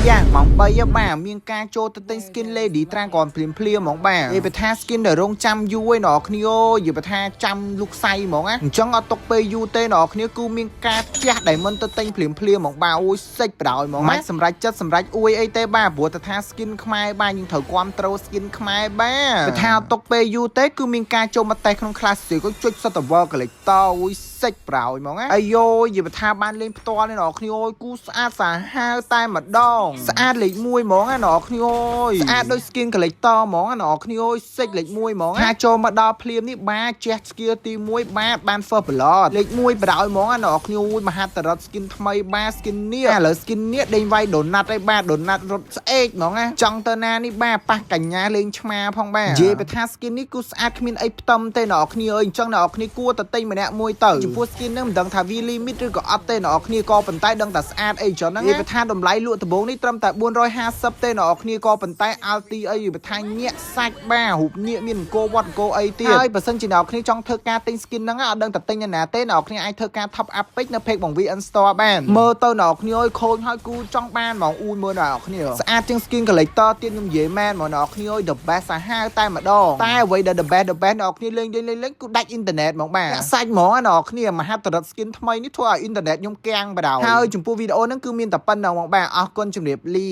យ៉ាម៉ោង3បាទមានការចូលទៅទិញ skin lady ត្រាំก่อนភ្លាមហ្មងបាទនិយាយថា skin ដែលរងចាំយូរឯណោះគ្នាអូយនិយាយថាចាំលុកសៃហ្មងណាអញ្ចឹងអត់ຕົកពេលយូរទេណោះគ្នាគឺមានការជះដែលមិនទៅទិញភ្លាមហ្មងបាទអូយសិចបដ ហ្មងមិនសម្រាប់ចិត្តសម្រាប់អួយអីទេបាទព្រោះតែថា skin ខ្មែរបាទយើងត្រូវគ្រប់ត្រូល skin ខ្មែរបាទតែថាຕົកពេលយូរទេគឺមានការចូលមកតេក្នុង classic ក៏ចុច Subtle Collector អូយសិចប្រោយហ្មងណាអាយយនិយាយថាបានលេងផ្ទាល់នេះណោះគ្នាអូយគូស្អាតសាហាវតែម្ដងស្អាតលេខ1ហ្មងណាណោះគ្នាអូយស្អាតដូច skin collector ហ្មងណាណោះគ្នាអូយសិចលេខ1ហ្មងថាចូលមកដល់ភ្លាមនេះបាទជះ skill ទី1បាទបាន first blood លេខ1បដ ហ្មងណាណោះគ្នាអូយមហាតរត skin ថ្មីបាទ skin នេះឥឡូវ skin នេះដេញវាយ donut ឯបាទ donut រត់ស្អេកហ្មងណាចង់ទៅណានេះបាទប៉ះកញ្ញាលេងឆ្មាផងបាទនិយាយបើថា skin នេះគឺស្អាតគ្មានអីផ្ទឹមទេណោះគ្នាអើយអញ្ចឹងណោះគ្នាគួរតែទិញម្នាក់មួយទៅចំពោះ skin នឹងមិនដឹងថាវា limit ឬក៏អត់ទេណោះគ្នាក៏ប៉ុន្តែដឹងតែស្អាតអីចឹងហ្នឹងនិយាយថាតម្លៃលក់ដំបូងនេះត្រឹមតែ450ទេណោះគ្នាក៏ប៉ុន្តែ alti អីនិយាយថាញាក់សាច់បាទរូបញាក់មានអង្គវត្តអង្គអីទៀតហើយបើសិនជាណោះគ្នាចង់ធ្វើការទិញ skin ហ្នឹងអត់ដឹងតែទិញណាទេណោះគ្នាអាចធ្វើការ top up ពេកនៅ page បង VN Store បានមើលទៅណោះគ្នាអើយខូចហើយគូចង់បានហ្មងអ៊ូមើលណោះគ្នាស្អាតជាង skin collector ទៀតខ្ញុំនិយាយមែនហ្មងណោះគ្នាអើយ the best សាហាវតែម្ដងតែអ្វីដែល the best ណោះគ្នាលេងគឺដាច់អ៊ីនធឺណិតហ្មងបាទសាច់ហ្មងណោះគ្នាមហាតរត skin ថ្មីនេះធ្វើឲ្យអ៊ីនធឺណិតខ្ញុំកាំងបដ ហើយចំពោះវីដេអូហ្នឹងគឺមានតែប៉ុណ្្នឹងហ្មងបាទអរគុណជំរាបលា